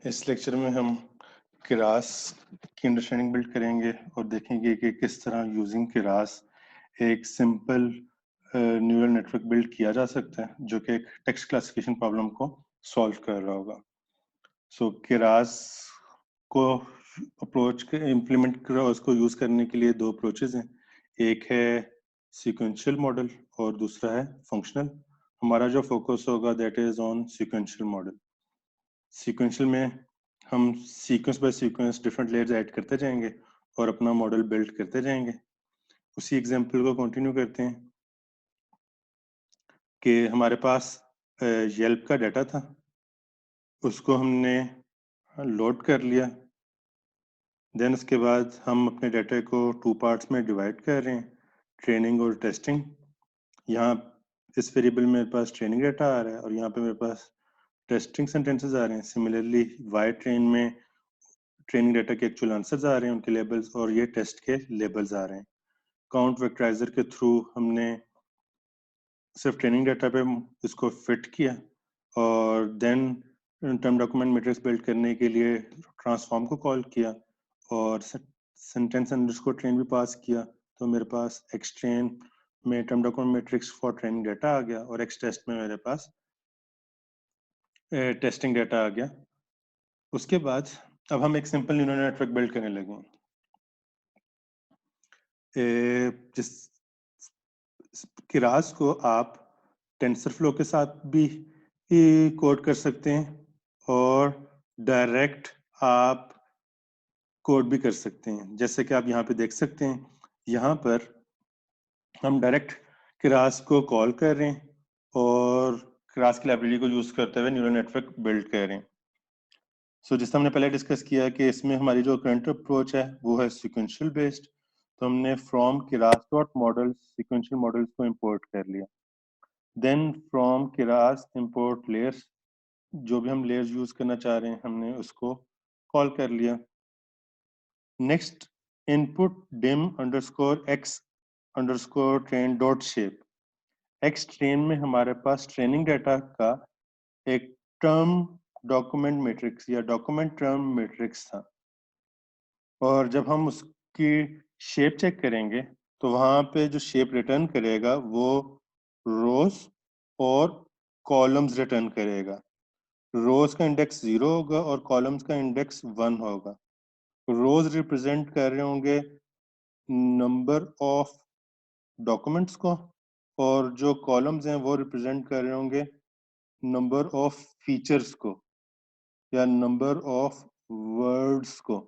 इस लेक्चर में हम किरास की अंडरस्टैंडिंग बिल्ड करेंगे और देखेंगे कि किस तरह यूजिंग किरास एक सिंपल न्यूरल नेटवर्क बिल्ड किया जा सकता है जो कि एक टेक्स्ट क्लासिफिकेशन प्रॉब्लम को सॉल्व कर रहा होगा। सो किरास को अप्रोच के इम्प्लीमेंट कर उसको यूज करने के लिए दो अप्रोचेज हैं। एक है सीक्वेंशियल मॉडल और दूसरा है फंक्शनल। हमारा जो फोकस होगा that is on sequential model. Sequential में हम sequence by sequence different layers add करते जाएंगे और अपना मॉडल बिल्ड करते जाएंगे। उसी एग्जांपल को कंटिन्यू करते हैं कि हमारे पास येल्प का डाटा था, उसको हमने लोड कर लिया। देन उसके बाद हम अपने डाटा को टू पार्ट्स में डिवाइड कर रहे हैं, ट्रेनिंग और टेस्टिंग। यहाँ इस वेरिएबल में मेरे पास ट्रेनिंग डाटा आ रहा है और यहाँ पे मेरे पास टेस्टिंग सेंटेंसेस आ रहे हैं। सिमिलरली वाई ट्रेन में ट्रेनिंग डाटा के एक्चुअल आंसर्स आ रहे हैं, उनके लेबल्स, और ये टेस्ट के लेबल्स आ रहे हैं। काउंट वेक्टराइजर के थ्रू हमने सिर्फ ट्रेनिंग डाटा पे इसको फिट किया और then term document matrix build करने के लिए ट्रांसफॉर्म को कॉल किया और सेंटेंस अंडरस्कोर ट्रेन भी पास किया। तो मेरे पास एक्स ट्रेन में term document matrix for training data आ गया और एक्स टेस्ट में मेरे पास टेस्टिंग डाटा आ गया। उसके बाद अब हम एक सिंपल न्यूरल नेटवर्क बिल्ड करने लगे। जिस किरास को आप टेंसरफ्लो के साथ भी कोड कर सकते हैं और डायरेक्ट आप कोड भी कर सकते हैं। जैसे कि आप यहाँ पे देख सकते हैं, यहाँ पर हम डायरेक्ट किरास को कॉल कर रहे हैं और किरास की लाइब्रेरी को यूज करते हुए न्यूरल नेटवर्क बिल्ड कर रहे हैं। सो जिस हमने पहले डिस्कस किया कि इसमें हमारी जो करंट अप्रोच है वो है सीक्वेंशियल बेस्ड। तो हमने from Keras dot model sequential models को इंपोर्ट कर लिया। Then from Keras import layers, जो भी हम लेयर्स यूज करना चाह रहे हैं हमने उसको कॉल कर लिया। Next input dim underscore x underscore train dot shape. X train में हमारे पास ट्रेनिंग डाटा का एक टर्म डॉक्यूमेंट मैट्रिक्स या डॉक्यूमेंट टर्म मैट्रिक्स था और जब हम उसकी शेप चेक करेंगे तो वहां पे जो शेप रिटर्न करेगा वो रोज और कॉलम्स रिटर्न करेगा। रोज का इंडेक्स 0 होगा और कॉलम्स का इंडेक्स 1 होगा। रोज रिप्रेजेंट कर रहे होंगे नंबर ऑफ डॉक्यूमेंट्स को और जो कॉलम्स हैं वो रिप्रेजेंट कर रहे होंगे नंबर ऑफ फीचर्स को या नंबर ऑफ वर्ड्स को।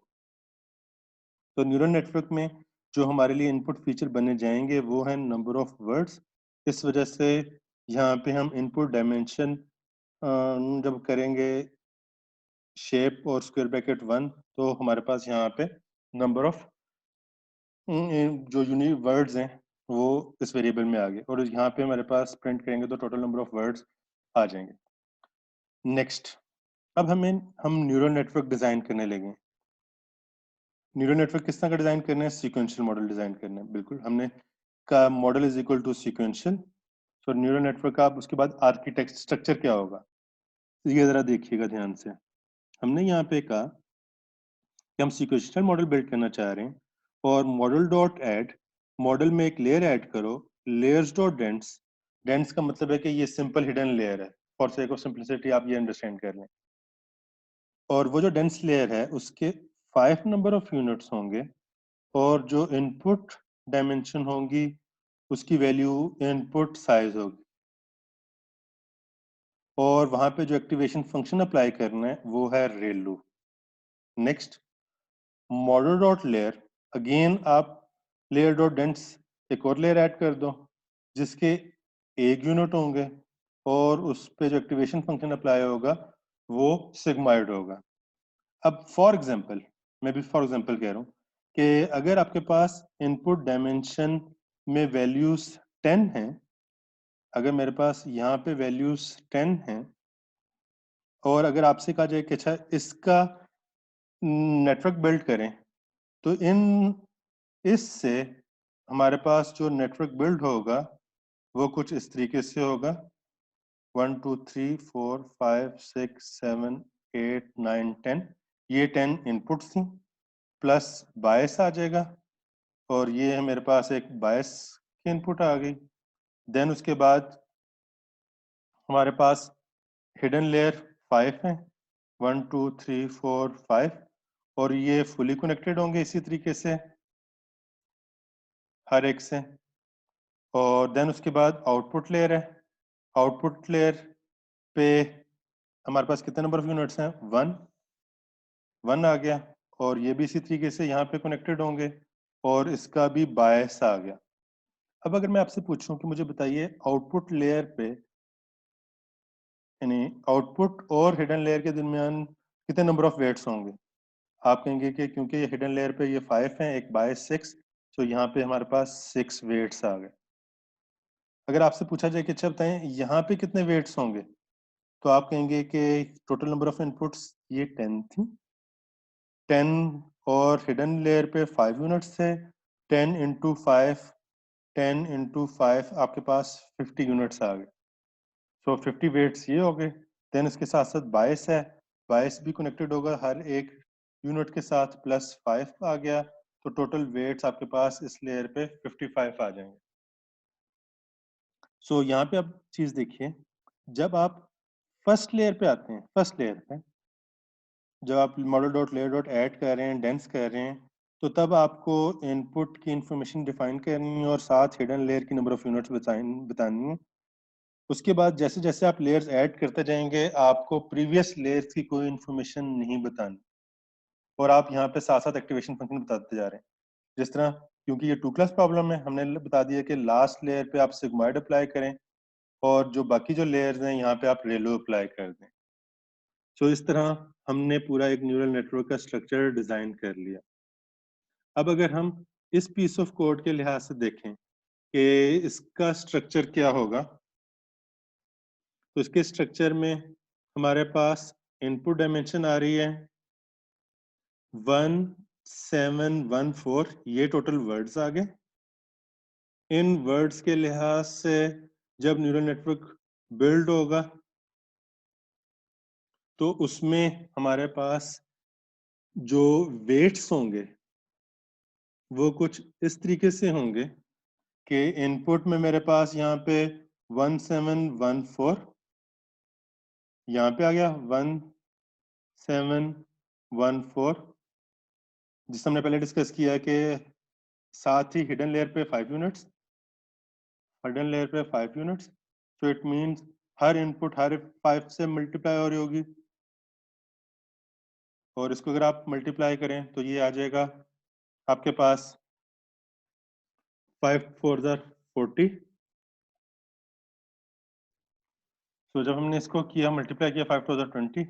तो न्यूरल नेटवर्क में जो हमारे लिए इनपुट फीचर बने जाएंगे वो है नंबर ऑफ वर्ड्स। इस वजह से यहाँ पे हम इनपुट डायमेंशन जब करेंगे शेप और स्क्वायर ब्रैकेट 1 तो हमारे पास यहाँ पे नंबर ऑफ जो यूनिक वर्ड्स हैं वो इस वेरिएबल में आ गए और यहाँ पे हमारे पास प्रिंट करेंगे तो टोटल नंबर ऑफ वर्ड्स आ जाएंगे। नेक्स्ट, अब हम न्यूरल नेटवर्क डिजाइन करने लगे। न्यूरल नेटवर्क किस तरह का डिजाइन करना है? सीक्वेंशियल मॉडल डिजाइन करना है। बिल्कुल, हमने का model is equal to sequential. तो न्यूरल नेटवर्क का उसके बाद आर्किटेक्ट स्ट्रक्चर क्या होगा ये जरा देखिएगा ध्यान से। हमने यहाँ पे कहा कि हम सीक्वेंशियल मॉडल बिल्ड करना चाह रहे हैं और मॉडल डॉट ऐड, मॉडल में एक लेयर ऐड करो, लेयर्स डॉट डेंस। डेंस का मतलब है कि ये सिंपल हिडन लेयर है। फॉर सेक ऑफ सिंपलिसिटी आप ये अंडरस्टैंड कर लें। और वो जो डेंस लेयर है उसके 5 नंबर ऑफ यूनिट्स होंगे और जो इनपुट डायमेंशन होंगी उसकी वैल्यू इनपुट साइज होगी और वहां पे जो एक्टिवेशन फंक्शन अप्लाई करना है वो है ReLU. Next, model dot layer, again आप लेयर डॉट डेंस एक और लेयर ऐड कर दो जिसके एक यूनिट होंगे और उस पे जो एक्टिवेशन फंक्शन अप्लाई होगा वो सिग्माइड होगा। अब फॉर एग्जांपल, मैं भी फॉर एग्जांपल कह रहा हूँ कि अगर आपके पास इनपुट डायमेंशन में वैल्यूज 10 हैं, अगर मेरे पास यहाँ पे वैल्यूज 10 हैं और अगर आपसे कहा जाए कि अच्छा इसका नेटवर्क बिल्ड करें तो इससे हमारे पास जो नेटवर्क बिल्ड होगा वो कुछ इस तरीके से होगा 1 2 3 4 5 6 7 8 9 10, ये 10 इनपुट्स थी प्लस बायस आ जाएगा और ये है मेरे पास एक बायस की इनपुट आ गई। देन उसके बाद हमारे पास हिडन लेयर 5 है, 1 2 3 4 5, और ये फुली कनेक्टेड होंगे इसी तरीके से हर एक से। और देन उसके बाद आउटपुट लेयर है, आउटपुट लेयर पे हमारे पास कितने नंबर ऑफ यूनिट्स हैं, 1 आ गया, और ये भी इसी तरीके से यहाँ पे कनेक्टेड होंगे और इसका भी बायस आ गया। अब अगर मैं आपसे पूछूं कि मुझे बताइए आउटपुट लेयर पे यानी आउटपुट और हिडन लेयर के दरमियान कितने नंबर ऑफ वेट्स होंगे, आप कहेंगे कि क्योंकि ये हिडन लेयर पे ये 5 है, एक बाय 6, तो यहाँ पे हमारे पास 6 वेट्स आ गए। अगर आपसे पूछा जाए कि अच्छा बताएं यहाँ पे कितने वेट्स होंगे, तो आप कहेंगे कि टोटल नंबर ऑफ इनपुट्स ये 10 थी, 10 और हिडन लेयर पे 5 यूनिट्स थे, 10 इंटू 5, 10 इंटू 5 आपके पास 50 यूनिट्स आ गए। सो 50 वेट्स ये हो गए। देन इसके साथ साथ बायस है, बायस भी कनेक्टेड होगा हर एक यूनिट के साथ, प्लस 5 आ गया, तो टोटल वेट्स आपके पास इस लेयर पे 55 आ जाएंगे। सो यहाँ पे आप चीज देखिए, जब आप फर्स्ट लेयर पे आते हैं, फर्स्ट लेयर पे जब आप model dot layer dot add कर रहे हैं, डेंस कर रहे हैं, तो तब आपको इनपुट की इंफॉर्मेशन डिफाइन करनी है और साथ हिडन लेयर की नंबर ऑफ यूनिट्स बतानी है। उसके बाद जैसे जैसे आप लेयर्स ऐड करते जाएंगे आपको प्रीवियस लेयर्स की कोई इन्फॉर्मेशन नहीं बतानी, और आप यहाँ पे साथ साथ एक्टिवेशन फंक्शन बताते जा रहे हैं। जिस तरह, क्योंकि ये 2 क्लास प्रॉब्लम है, हमने बता दिया कि लास्ट लेयर पे आप सिग्मॉइड अप्लाई करें और जो बाकी जो लेयर्स हैं यहाँ पे आप रेलो अप्लाई कर दें। सो इस तरह हमने पूरा एक न्यूरल नेटवर्क का स्ट्रक्चर डिजाइन कर लिया। अब अगर हम इस पीस ऑफ कोड के लिहाज से देखें कि इसका स्ट्रक्चर क्या होगा, तो इसके स्ट्रक्चर में हमारे पास इनपुट डायमेंशन आ रही है 1714, ये टोटल वर्ड्स आ गए। इन वर्ड्स के लिहाज से जब न्यूरल नेटवर्क बिल्ड होगा तो उसमें हमारे पास जो वेट्स होंगे वो कुछ इस तरीके से होंगे कि इनपुट में मेरे पास यहाँ पे 1714, यहाँ पे आ गया 1714, जिसे हमने पहले डिस्कस किया कि साथ ही हिडन लेयर पे 5 यूनिट्स, हिडन लेयर पे 5 यूनिट्स, तो इट मींस हर इनपुट हर 5 से मल्टीप्लाई हो रही होगी, और इसको अगर आप मल्टीप्लाई करें तो ये आ जाएगा आपके पास 5 4 40। तो जब हमने इसको किया मल्टीप्लाई किया 5 2 20,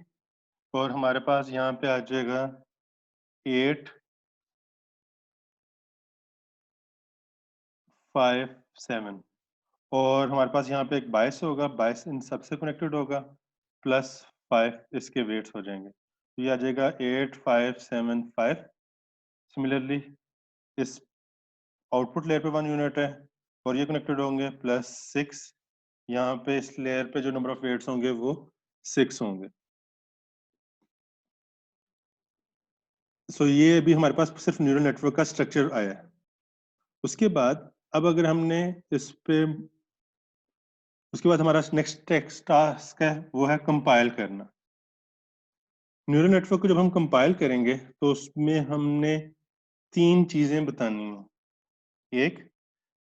और हमारे पास यहाँ पे आ जाएगा 8 5 7, और हमारे पास यहाँ पे एक बायस होगा, बायस इन सबसे कनेक्टेड होगा, प्लस 5 इसके वेट्स हो जाएंगे, तो ये आ जाएगा 8 5 7 5। सिमिलरली इस आउटपुट लेयर पे 1 यूनिट है और ये कनेक्टेड होंगे, प्लस 6, यहाँ पे इस लेयर पे जो नंबर ऑफ वेट्स होंगे वो 6 होंगे। सो ये अभी हमारे पास सिर्फ न्यूरल नेटवर्क का स्ट्रक्चर आया है। उसके बाद अब अगर हमने इस पे, उसके बाद हमारा नेक्स्ट टेक्स्ट टास्क है वो है कंपाइल करना। न्यूरल नेटवर्क को जब हम कंपाइल करेंगे तो उसमें हमने 3 चीजें बतानी है। एक,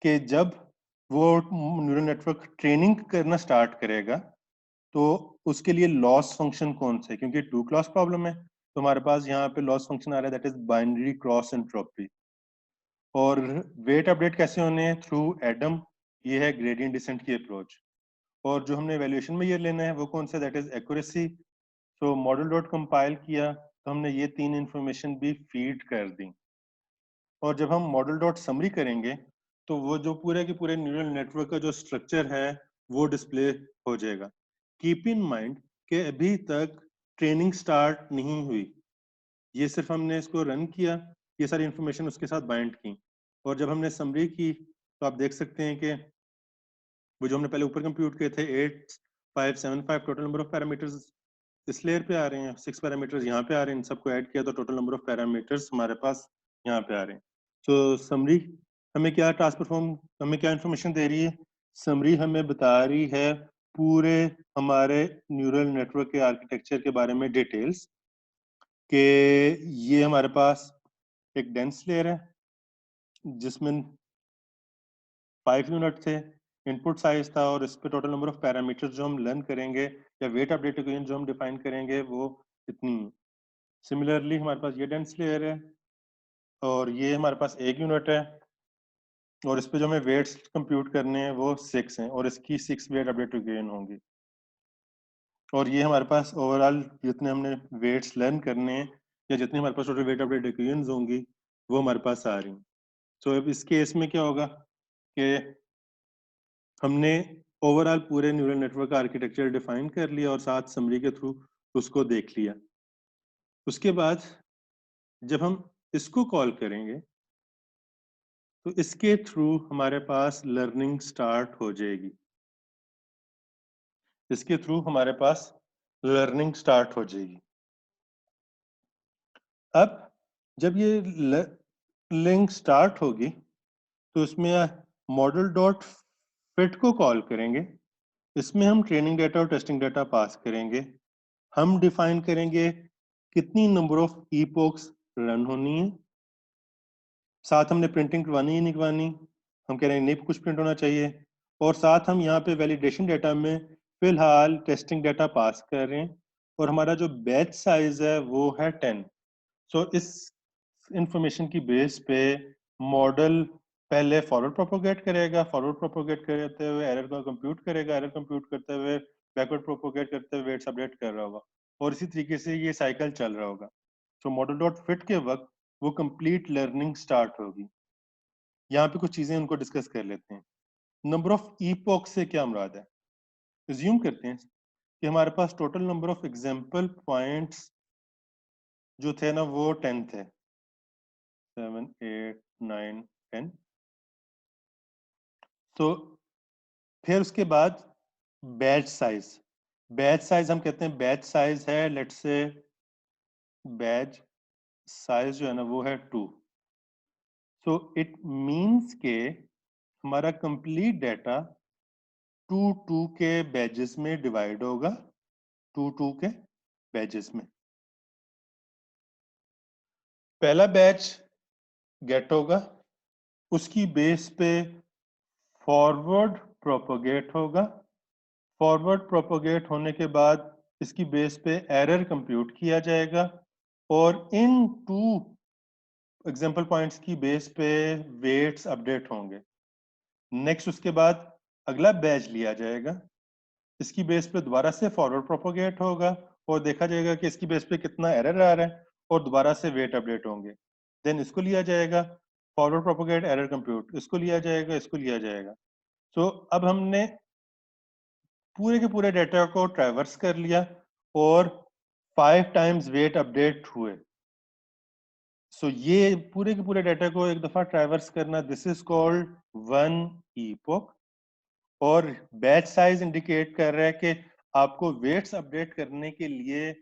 कि जब वो न्यूरल नेटवर्क ट्रेनिंग करना स्टार्ट करेगा तो उसके लिए लॉस फंक्शन कौन सा है, क्योंकि 2 क्लास प्रॉब्लम है, तो हमारे पास यहाँ पे लॉस फंक्शन आ रहा है, that is binary cross entropy. और वेट अपडेट कैसे होने हैं, थ्रू एडम, ये है ग्रेडियंट डिसेंट की अप्रोच। और जो हमने वैल्यूएशन में ये लेना है वो कौन सा, दैट इज एक्यूरेसी। तो मॉडल डॉट कंपाइल किया तो हमने ये 3 इंफॉर्मेशन भी फीड कर दी, और जब हम मॉडल डॉट समरी करेंगे तो वो जो पूरे के पूरे न्यूरल नेटवर्क का जो स्ट्रक्चर है वो डिस्प्ले हो जाएगा। कीप इन माइंड कि अभी तक ट्रेनिंग स्टार्ट नहीं हुई, ये सिर्फ हमने इसको रन किया, ये सारी इंफॉर्मेशन उसके साथ बाइंड की, और जब हमने समरी की तो आप देख सकते हैं कि वो जो हमने पहले ऊपर कंप्यूट किए थे 8 5 7 5 टोटल नंबर ऑफ पैरामीटर्स इस लेयर पे आ रहे हैं, 6 पैरामीटर्स यहाँ पे आ रहे हैं, इन सबको ऐड किया तो टोटल नंबर ऑफ पैरामीटर्स हमारे पास यहाँ पे आ रहे हैं। तो समरी हमें क्या टास्क परफॉर्म, हमें क्या इन्फॉर्मेशन दे रही है? समरी हमें बता रही है पूरे हमारे न्यूरल नेटवर्क के आर्किटेक्चर के बारे में डिटेल्स, कि ये हमारे पास एक डेंस लेयर है जिसमें 5 यूनिट थे, इनपुट साइज था, और इस पे टोटल नंबर ऑफ पैरामीटर्स जो हम लर्न करेंगे या वेट अपडेट इक्वेशन जो हम डिफाइन करेंगे वो इतनी है। सिमिलरली हमारे पास ये डेंस लेयर है और ये हमारे पास 1 यूनिट है, और इस पे जो हमें वेट्स कंप्यूट करने हैं वो 6 हैं, और इसकी 6 वेट अपडेट इक्वेशन होंगी। और ये हमारे पास ओवरऑल जितने हमने वेट्स लर्न करने हैं या जितनी हमारे पास टोटल वेट अपडेट इक्वेशंस होंगी वो हमारे पास आ रही हैं। सो अब इस केस में क्या होगा कि हमने ओवरऑल पूरे न्यूरल नेटवर्क का आर्किटेक्चर डिफाइन कर लिया और साथ समरी के थ्रू उसको देख लिया। उसके बाद जब हम इसको कॉल करेंगे तो इसके थ्रू हमारे पास लर्निंग स्टार्ट हो जाएगी, इसके थ्रू हमारे पास लर्निंग स्टार्ट हो जाएगी। अब जब ये लिंक स्टार्ट होगी तो इसमें मॉडल डॉट फिट को कॉल करेंगे, इसमें हम ट्रेनिंग डाटा और टेस्टिंग डाटा पास करेंगे, हम डिफाइन करेंगे कितनी नंबर ऑफ ईपोक्स रन होनी है, साथ हमने प्रिंटिंग करवानी है नहीं करवानी, हम कह रहे हैं नहीं कुछ प्रिंट होना चाहिए, और साथ हम यहाँ पे वैलिडेशन डाटा में फिलहाल टेस्टिंग डाटा पास कर रहे हैं, और हमारा जो बैच साइज है वो है 10। सो इस इंफॉर्मेशन की बेस पे मॉडल पहले फॉरवर्ड प्रोपोगेट करेगा, फॉरवर्ड प्रोपोगेट करते हुए एरर को कंप्यूट करेगा, एरर कंप्यूट करते हुए बैकवर्ड प्रोपोगेट करते हुए वेट्स अपडेट कर रहा होगा, और इसी तरीके से ये साइकिल चल रहा होगा। तो मॉडल डॉट फिट के वक्त वो कंप्लीट लर्निंग स्टार्ट होगी। यहाँ पे कुछ चीजें उनको डिस्कस कर लेते हैं। नंबर ऑफ ईपॉक से क्या मुराद है? अज्यूम करते हैं कि हमारे पास total number of example points जो थे ना वो 10 थे, 7 8 9 10। तो फिर उसके बाद बैच साइज, बैच साइज हम कहते हैं बैच साइज है, लेट्स से बैच साइज जो है ना वो है 2। सो इट मींस के हमारा कंप्लीट डाटा 2 के बैचेस में डिवाइड होगा, 2 के बैचेस में। पहला बैच गेट होगा, उसकी बेस पे फॉरवर्ड प्रोपोगेट होगा, फॉरवर्ड प्रोपोगेट होने के बाद इसकी बेस पे एरर कंप्यूट किया जाएगा, और इन 2 एग्जांपल पॉइंट्स की बेस पे वेट्स अपडेट होंगे। नेक्स्ट उसके बाद अगला बैच लिया जाएगा, इसकी बेस पे दोबारा से फॉरवर्ड प्रोपोगेट होगा और देखा जाएगा कि इसकी बेस पे कितना एरर आ रहा है, और दोबारा से वेट अपडेट होंगे। देन इसको लिया जाएगा, फॉरवर्ड प्रोपोगेट एरर कंप्यूट, इसको लिया जाएगा, इसको लिया जाएगा। सो अब हमने पूरे के पूरे डाटा को ट्रैवर्स कर लिया और 5 टाइम्स वेट अपडेट हुए। सो ये पूरे के पूरे डाटा को एक दफा ट्रैवर्स करना, दिस इज कॉल्ड वन ईपोक। और बैच साइज इंडिकेट कर रहा है कि आपको वेट्स अपडेट करने के लिए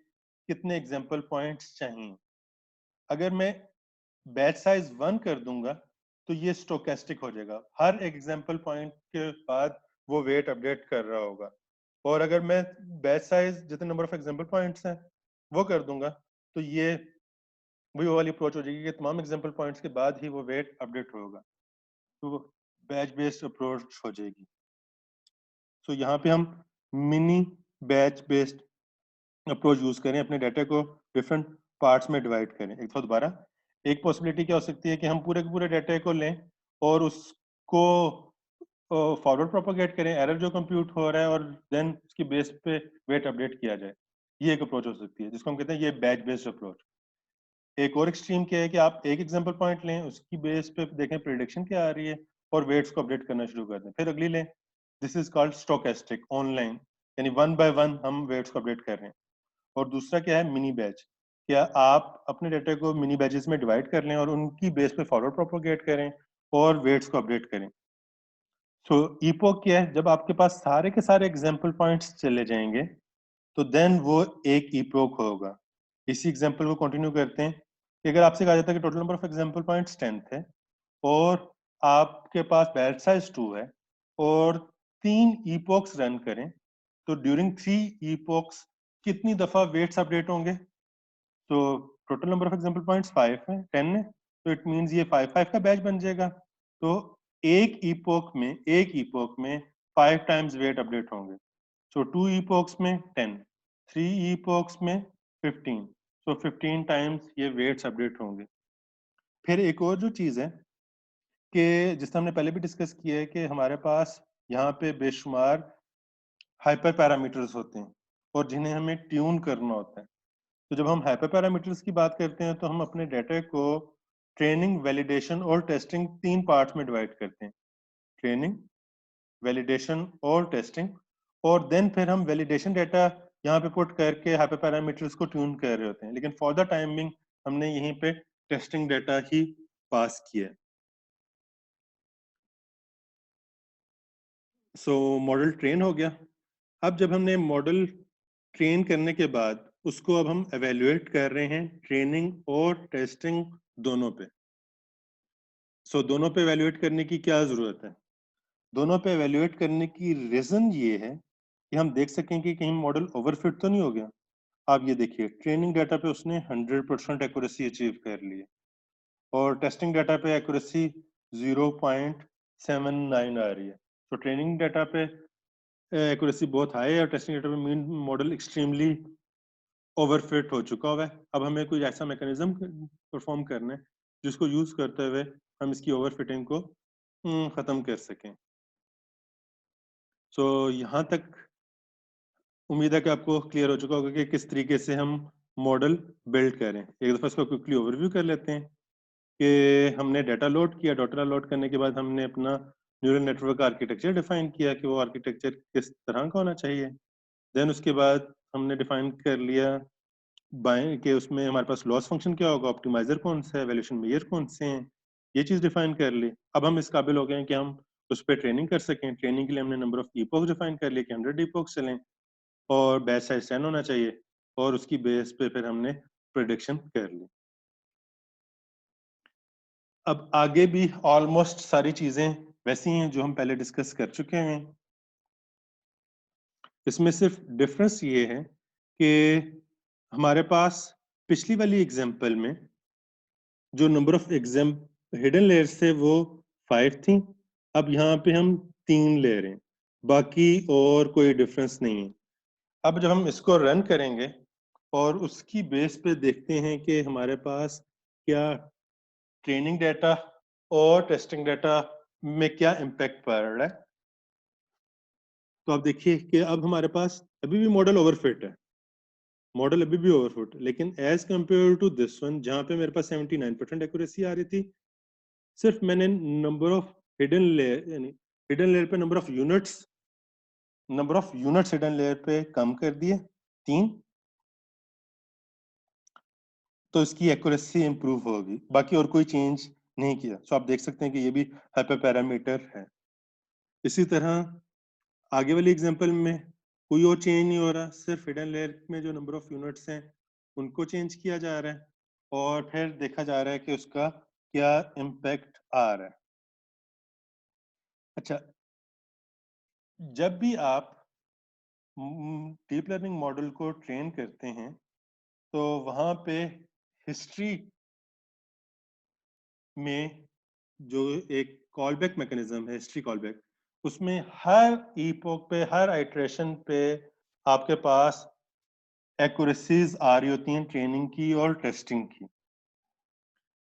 कितने एग्जांपल पॉइंट्स चाहिए। अगर मैं बैच साइज 1 कर दूंगा तो ये स्टोकेस्टिक हो जाएगा, हर एग्जांपल पॉइंट के बाद वो वेट अपडेट कर रहा होगा। और अगर मैं बैच साइज जितने नंबर ऑफ एग्जांपल पॉइंट्स हैं वो कर दूंगा तो ये वही वाली अप्रोच हो जाएगी कि तमाम एग्जांपल पॉइंट्स के बाद ही वो वेट अपडेट होगा, तो बैच बेस्ड अप्रोच हो जाएगी। तो यहाँ पे हम mini batch based approach use करें, अपने डाटा को डिफरेंट पार्ट्स में डिवाइड करें। एक तो दोबारा एक पॉसिबिलिटी क्या हो सकती है कि हम पूरे के पूरे डाटा को लें और उसको फॉरवर्ड प्रोपोगेट करें, एरर जो कंप्यूट हो रहा है, और देन उसकी बेस पे वेट अपडेट किया जाए। ये एक अप्रोच हो सकती है जिसको हम कहते हैं ये बैच बेस्ड अप्रोच। एक और एक्सट्रीम क्या है कि आप एक एग्जांपल पॉइंट लें, उसकी बेस पे देखें प्रिडिक्शन क्या आ रही है और वेट्स को अपडेट करना शुरू कर दें, फिर अगली लें। This is called stochastic online, यानी 1 बाय 1 हम वेट्स को अपडेट कर रहे हैं। और दूसरा क्या है, मिनी बैच। क्या आप अपने डाटा को मिनी बैचेस में डिवाइड कर लें और उनकी बेस पे फॉरवर्ड प्रोपोगेट करें और वेट्स को अपडेट करें। सो ईपोक क्या है, जब आपके पास सारे के सारे एग्जांपल पॉइंट्स चले जाएंगे तो देन वो एक ईपोक होगा। इसी एग्जांपल को कंटिन्यू करते हैं कि अगर आपसे कहा जाता है कि total number of example points 10 थे और आपके पास बैच साइज 2 है और 3 ईपोक्स रन करें, तो ड्यूरिंग 3 ईपोक्स कितनी दफा वेट्स अपडेट होंगे? तो total number of example points 5 है, 10 है, तो इट मींस ये 5 का बैच बन जाएगा। तो एक ईपोक में 5 टाइम्स वेट अपडेट होंगे। सो 2 epochs में 10, 3 epochs में 15, सो 15 टाइम्स ये वेट्स अपडेट होंगे। फिर एक और जो चीज है कि जिससे हमने पहले भी डिस्कस किया है कि हमारे पास यहाँ पे बेशुमार हाइपर पैरामीटर्स होते हैं और जिन्हें हमें ट्यून करना होता है। तो जब हम हाइपर पैरामीटर्स की बात करते हैं तो हम अपने डाटा को ट्रेनिंग, वैलिडेशन और टेस्टिंग 3 पार्ट्स में डिवाइड करते हैं। ट्रेनिंग, वैलिडेशन और टेस्टिंग, और देन फिर हम वैलिडेशन डाटा यहाँ पे पुट करके हाइपर पैरामीटर्स को ट्यून कर रहे होते हैं, लेकिन फॉर द टाइमिंग हमने यहीं पे टेस्टिंग डाटा ही पास किया। सो मॉडल ट्रेन हो गया। अब जब हमने मॉडल ट्रेन करने के बाद उसको अब हम एवेल्युएट कर रहे हैं ट्रेनिंग और टेस्टिंग दोनों पे। दोनों पे एवेल्युएट करने की क्या जरूरत है? दोनों पे एवेल्युएट करने की रीजन ये है कि हम देख सकें कि कहीं मॉडल ओवरफिट तो नहीं हो गया। आप ये देखिए, ट्रेनिंग डाटा पे उसने 100% एक्यूरेसी अचीव कर ली है और टेस्टिंग डाटा पे एक्यूरेसी 0.79 आ रही है। तो ट्रेनिंग डाटा पे एक्यूरेसी बहुत हाई है और टेस्टिंग डाटा पे मीन मॉडल एक्सट्रीमली ओवरफिट हो चुका हुआ है। अब हमें कोई ऐसा मैकेनिज्म परफॉर्म करना है जिसको यूज करते हुए हम इसकी ओवरफिटिंग को खत्म कर सकें। यहाँ तक उम्मीद है कि आपको क्लियर हो चुका होगा कि किस तरीके से हम मॉडल बिल्ड करें। एक दफा इसको क्विकली ओवरव्यू कर लेते हैं कि हमने डाटा लोड किया। डाटा लोड करने के बाद हमने अपना न्यूरल नेटवर्क आर्किटेक्चर डिफाइन किया कि वो आर्किटेक्चर किस तरह का होना चाहिए। देन उसके बाद हमने डिफाइन कर लिया बाएं कि उसमें हमारे पास लॉस फंक्शन क्या होगा, ऑप्टिमाइजर कौन सा है, वैल्यूएशन मेजर कौन से हैं, ये चीज डिफाइन कर ली। अब हम इस काबिल हो गए हैं कि हम उस पर ट्रेनिंग कर सकें। ट्रेनिंग के लिए हमने नंबर ऑफ ईपोक्स डिफाइन कर लिया कि 100 ईपोक्स चलें और बैच साइज 10 होना चाहिए, और उसकी बेस पे फिर हमने प्रेडिक्शन कर ली। अब आगे भी ऑलमोस्ट सारी चीजें वैसी हैं जो हम पहले डिस्कस कर चुके हैं। इसमें सिर्फ डिफरेंस ये है कि हमारे पास पिछली वाली एग्जांपल में जो number of exam hidden layers थे वो 5 थी। अब यहाँ पे हम 3 ले रहे हैं, बाकी और कोई डिफरेंस नहीं है। अब जब हम इसको रन करेंगे और उसकी बेस पे देखते हैं कि हमारे पास क्या ट्रेनिंग डाटा और टेस्टिंग डाटा में क्या इम्पैक्ट पड़ रहा है, तो आप देखिए कि अब हमारे पास अभी भी मॉडल ओवरफिट है। मॉडल अभी भी ओवरफिट, लेकिन as compare to this one जहां पे मेरे पास 79% एक्यूरेसी आ रही थी, सिर्फ मैंने नंबर ऑफ हिडन लेयर यानी हिडन लेयर पे number of units hidden layer पे कम कर दिए 3, तो इसकी एक्यूरेसी इंप्रूव होगी। बाकी और कोई चेंज नहीं किया। सो आप देख सकते हैं कि ये भी हाइपर पैरामीटर है। इसी तरह आगे वाली एग्जांपल में कोई और चेंज नहीं हो रहा, सिर्फ हिडन लेयर में जो नंबर ऑफ यूनिट्स हैं उनको चेंज किया जा रहा है और फिर देखा जा रहा है कि उसका क्या इम्पैक्ट आ रहा है। अच्छा, जब भी आप डीप लर्निंग मॉडल को ट्रेन करते हैं तो वहां पे हिस्ट्री में जो एक कॉल बैक मैकेनिज्म है, हिस्ट्री कॉल बैक, उसमें हर ईपोक पे, हर आइट्रेशन पे आपके पास एक्यूरेसीज आ रही होती हैं ट्रेनिंग की और टेस्टिंग की।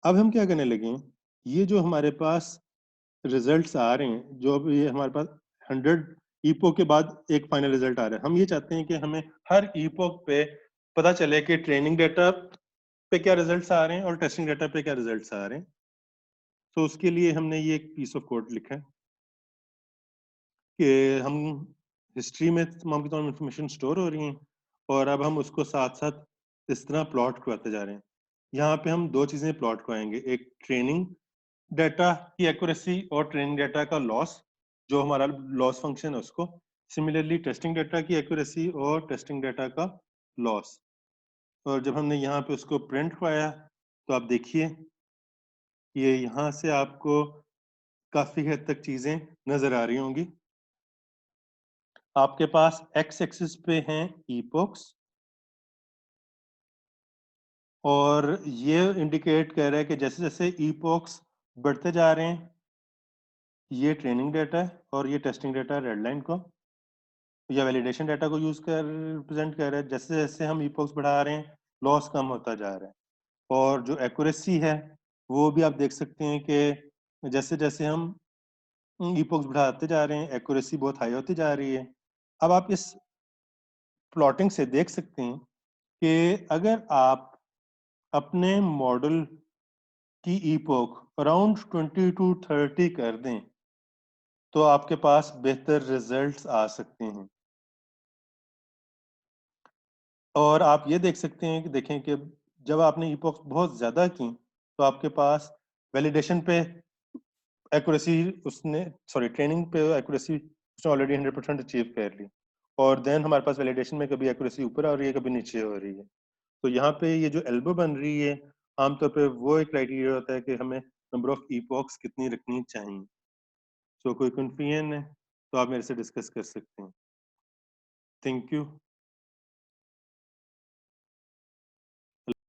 अब हम क्या करने लगे हैं, ये जो हमारे पास रिजल्ट्स आ रहे हैं, जो अब ये हमारे पास 100 ईपोक के बाद एक फाइनल रिजल्ट आ रहा है, हम ये चाहते हैं कि हमें हर ईपोक पे पता चले कि ट्रेनिंग डाटा पे क्या रिजल्ट्स आ रहे हैं और टेस्टिंग डाटा पे क्या रिजल्ट्स आ रहे हैं। तो उसके लिए हमने ये एक पीस ऑफ कोड लिखा है कि हम हिस्ट्री में तमाम की तमाम इंफॉर्मेशन स्टोर हो रही हैं और अब हम उसको साथ साथ इस तरह प्लॉट करवाते जा रहे हैं। यहाँ पे हम 2 चीजें प्लॉट करवाएंगे, एक ट्रेनिंग डाटा की एक्यूरेसी और ट्रेनिंग डाटा का लॉस, जो हमारा लॉस फंक्शन है उसको। सिमिलरली टेस्टिंग डाटा की एक्यूरेसी और टेस्टिंग डाटा का लॉस। और जब हमने यहाँ पे उसको प्रिंट कराया तो आप देखिए ये यहाँ से आपको काफी हद तक चीजें नजर आ रही होंगी। आपके पास एक्स एक्सिस पे हैं ईपॉक्स और ये इंडिकेट कर रहा है कि जैसे जैसे ईपॉक्स बढ़ते जा रहे हैं, ये ट्रेनिंग डाटा है और ये टेस्टिंग डाटा रेड लाइन को या वैलिडेशन डाटा को यूज कर रिप्रेजेंट कर रहा है। जैसे जैसे हम ईपॉक्स बढ़ा रहे हैं, लॉस कम होता जा रहा है। और जो एक्यूरेसी है वो भी आप देख सकते हैं कि जैसे जैसे हम ईपॉक्स बढ़ाते जा रहे हैं, एक्यूरेसी बहुत हाई होती जा रही है। अब आप इस प्लॉटिंग से देख सकते हैं कि अगर आप अपने मॉडल की ईपॉक अराउंड 20 टू 30 कर दें तो आपके पास बेहतर रिजल्ट्स आ सकते हैं। और आप ये देख सकते हैं कि देखें कि जब आपने ईपॉक्स बहुत ज़्यादा की तो आपके पास वैलिडेशन पे एक्यूरेसी उसने सॉरी ट्रेनिंग पे एक्यूरेसी उसने ऑलरेडी 100% अचीव कर ली और देन हमारे पास वैलिडेशन में कभी एक्यूरेसी ऊपर आ रही है, कभी नीचे हो रही है। तो यहाँ पे ये जो एल्बो बन रही है, आमतौर पे वो एक क्राइटेरिया होता है कि हमें नंबर ऑफ ईपॉक्स कितनी रखनी चाहिए। सो कोई कंफ्यूजन है तो आप मेरे से डिस्कस कर सकते हैं। Thank you.